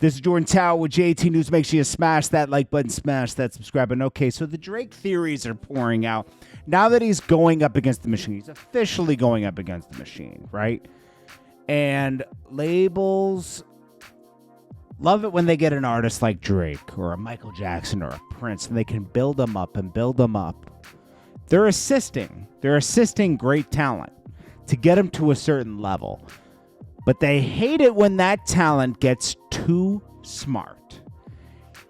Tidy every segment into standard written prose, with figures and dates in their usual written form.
This is Jordan Tower with JT News. Make sure you smash that like button, smash that subscribe button. Okay, so the Drake theories are pouring out. Now that he's going up against the machine, he's officially going up against the machine, right? And labels love it when they get an artist like Drake or a Michael Jackson or a Prince, and they can build them up and build them up. They're assisting great talent to get them to a certain level. But they hate it when that talent gets too smart.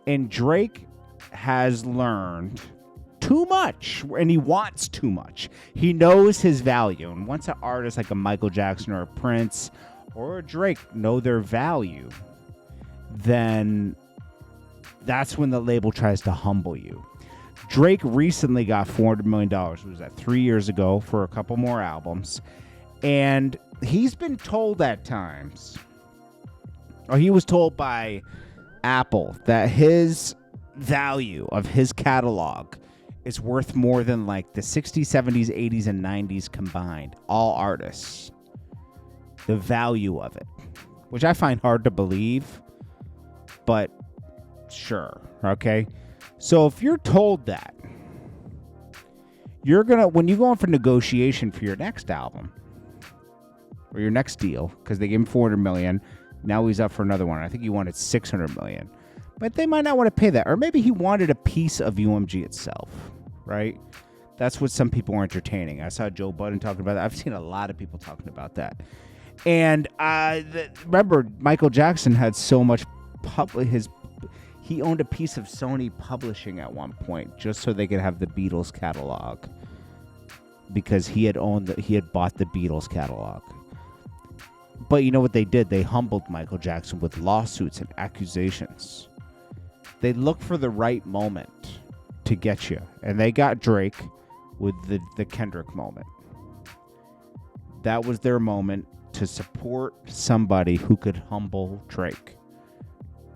And Drake has learned too much, and he wants too much. He knows his value. And once an artist like a Michael Jackson or a Prince or a Drake know their value, then that's when the label tries to humble you. Drake recently got $400 million. What was that, 3 years ago, for a couple more albums. And he's been told at times, or he was told by Apple, that his value of his catalog is worth more than like the 60s, 70s, 80s, and 90s combined. All artists. The value of it. Which I find hard to believe. But sure. Okay. So if you're told that, you're going to, when you go in for negotiation for your next album, or your next deal, because they gave him $400 million. Now he's up for another one. I think he wanted $600 million. But they might not want to pay that. Or maybe he wanted a piece of UMG itself, right? That's what some people are entertaining. I saw Joe Budden talking about that. I've seen a lot of people talking about that. And remember, Michael Jackson had so much he owned a piece of Sony Publishing at one point just so they could have the Beatles catalog, because he had bought the Beatles catalog. But you know what they did? They humbled Michael Jackson with lawsuits and accusations. They look for the right moment to get you. And they got Drake with the Kendrick moment. That was their moment to support somebody who could humble Drake.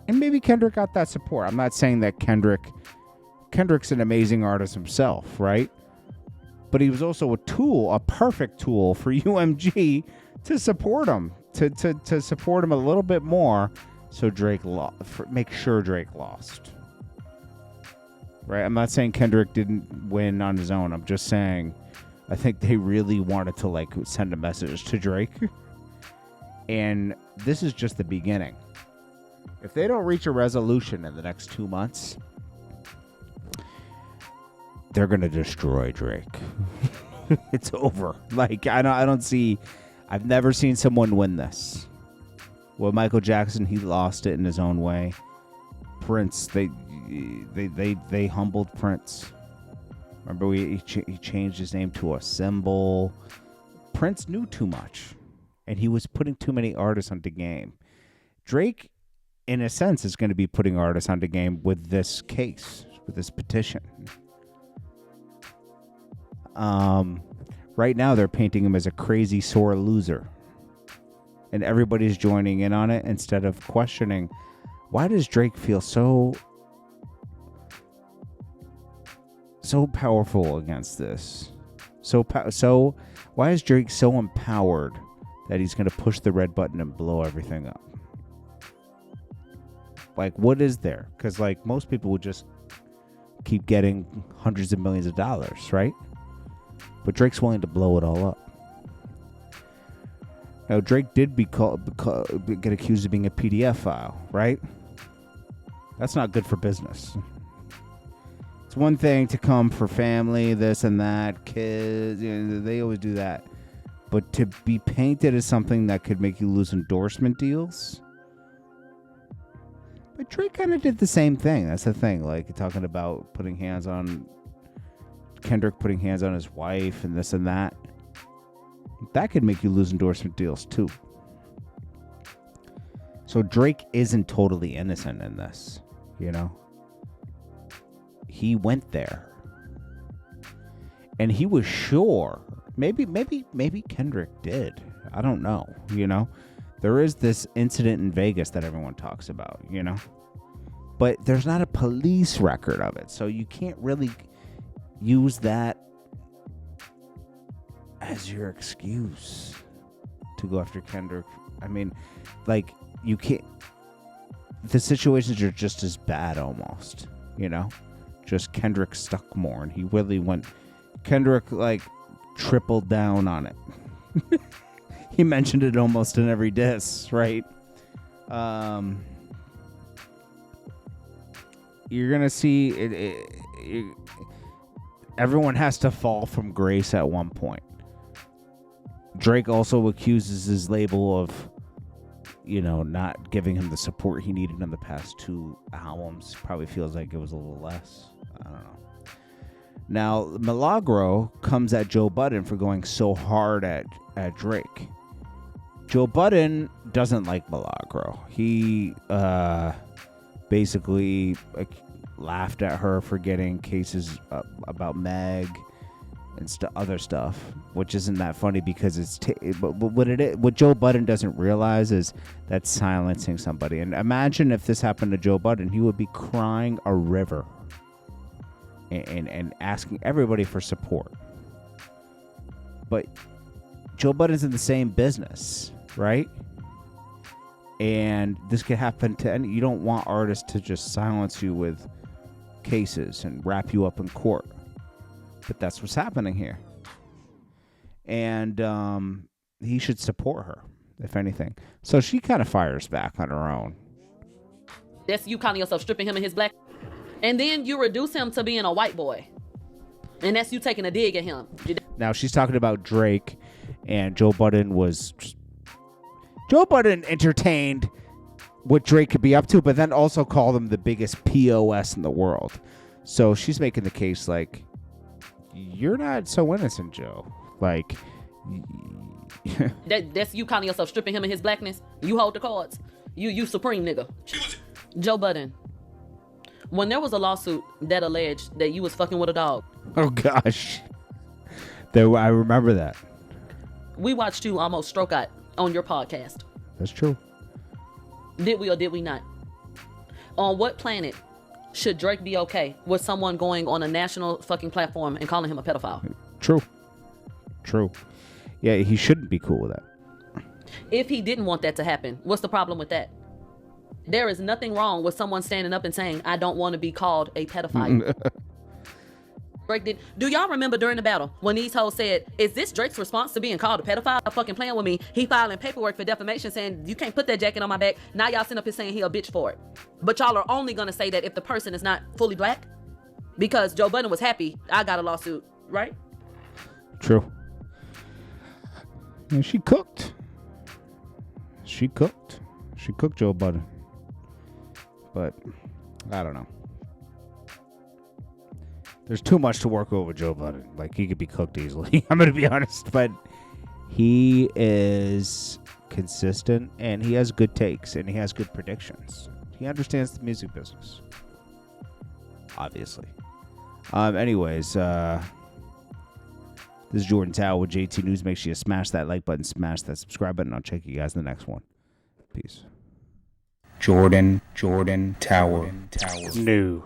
And maybe Kendrick got that support. I'm not saying that Kendrick's an amazing artist himself, right? But he was also a perfect tool for UMG to support him, to support him a little bit more, so make sure Drake lost. Right? I'm not saying Kendrick didn't win on his own. I'm just saying I think they really wanted to send a message to Drake. And this is just the beginning. If they don't reach a resolution in the next 2 months, they're going to destroy Drake. It's over. I've never seen someone win this. Well, Michael Jackson, he lost it in his own way. Prince, they humbled Prince. Remember, he changed his name to a symbol. Prince knew too much, and he was putting too many artists onto game. Drake, in a sense, is going to be putting artists onto game with this case, with this petition. Right now, they're painting him as a crazy, sore loser. And everybody's joining in on it instead of questioning, why does Drake feel so powerful against this? So why is Drake so empowered that he's going to push the red button and blow everything up? What is there? Because, most people would just keep getting hundreds of millions of dollars, right? But Drake's willing to blow it all up. Now, Drake did get accused of being a PDF file, right? That's not good for business. It's one thing to come for family, this and that, kids, they always do that. But to be painted as something that could make you lose endorsement deals? But Drake kind of did the same thing. That's the thing. Talking about Kendrick putting hands on his wife and this and that. That could make you lose endorsement deals too. So Drake isn't totally innocent in this, He went there. And he was sure. Maybe Kendrick did. I don't know, There is this incident in Vegas that everyone talks about, But there's not a police record of it. So you can't really use that as your excuse to go after Kendrick. I mean, you can't. the situations are just as bad almost, you know? Just Kendrick stuck more, and he really went... Kendrick, like, tripled down on it. He mentioned it almost in every diss, right? You're going to see... everyone has to fall from grace at one point. Drake also accuses his label of, you know, not giving him the support he needed in the past 2 albums. Probably feels like it was a little less. I don't know. Now, Milagro comes at Joe Budden for going so hard at Drake. Joe Budden doesn't like Milagro. He basically laughed at her for getting cases about Meg and other stuff, which isn't that funny because it's but what Joe Budden doesn't realize is that's silencing somebody. And imagine if this happened to Joe Budden, he would be crying a river and asking everybody for support. But Joe Budden's in the same business, right? And this could happen to any. You don't want artists to just silence you with cases and wrap you up in court. But that's what's happening here. And he should support her, if anything. So she kind of fires back on her own. That's you calling yourself stripping him in his black. And then you reduce him to being a white boy. And that's you taking a dig at him. Now she's talking about Drake, and Joe Budden entertained what Drake could be up to, but then also called him the biggest POS in the world. So she's making the case like, you're not so innocent, Joe. Like, that's you calling yourself stripping him in his blackness. You hold the cards. You supreme nigga. Joe Budden. When there was a lawsuit that alleged that you was fucking with a dog. Oh gosh. I remember that. We watched you almost stroke out on your podcast. That's true. Did we or did we not? On what planet should Drake be okay with someone going on a national fucking platform and calling him a pedophile? True. Yeah, he shouldn't be cool with that. If he didn't want that to happen, what's the problem with that? There is nothing wrong with someone standing up and saying, I don't want to be called a pedophile. Drake did. Do y'all remember during the battle when these hoes said, is this Drake's response to being called a pedophile? Fucking playing with me. He filing paperwork for defamation saying, you can't put that jacket on my back. Now y'all sitting up here saying he a bitch for it. But y'all are only going to say that if the person is not fully black? Because Joe Budden was happy. I got a lawsuit, right? True. And she cooked. She cooked Joe Budden. But I don't know. There's too much to work over Joe Budden. Like, he could be cooked easily. I'm going to be honest. But he is consistent, and he has good takes, and he has good predictions. He understands the music business. Obviously. Anyways, this is Jordan Tower with JT News. Make sure you smash that like button, smash that subscribe button. I'll check you guys in the next one. Peace. Jordan Tower. New.